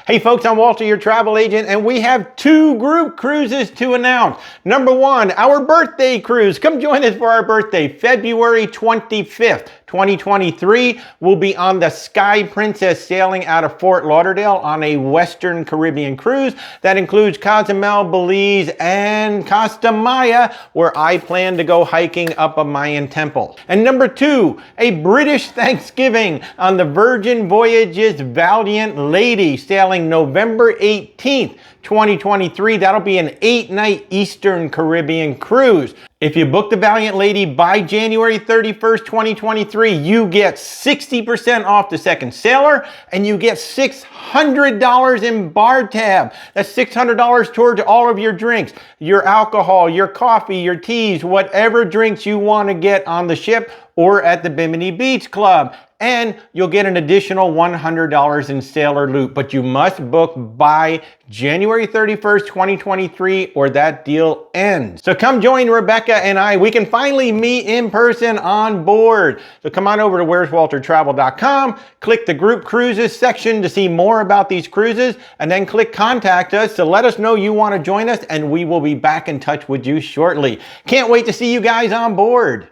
Hey folks, I'm Walter, your travel agent, and we have two group cruises to announce. Number one, our birthday cruise. Come join us for our birthday, February 25th, 2023. We'll be on the Sky Princess sailing out of Fort Lauderdale on a Western Caribbean cruise that includes Cozumel, Belize, and Costa Maya, where I plan to go hiking up a Mayan temple. And number two, a British Thanksgiving on the Virgin Voyages Valiant Lady sailing November 18th, 2023. That'll be an 8-night Eastern Caribbean cruise. If you book the Valiant Lady by January 31st, 2023, you get 60% off the second sailor and you get $600 in bar tab. That's $600 towards all of your drinks, your alcohol, your coffee, your teas, whatever drinks you want to get on the ship or at the Bimini Beach Club. And you'll get an additional $100 in sailor loot, but you must book by January 31st, 2023, or that deal ends. So come join Rebecca and I. We can finally meet in person on board. So come on over to where'swaltertravel.com, click the group cruises section to see more about these cruises, and then click contact us to let us know you want to join us, and we will be back in touch with you shortly. Can't wait to see you guys on board.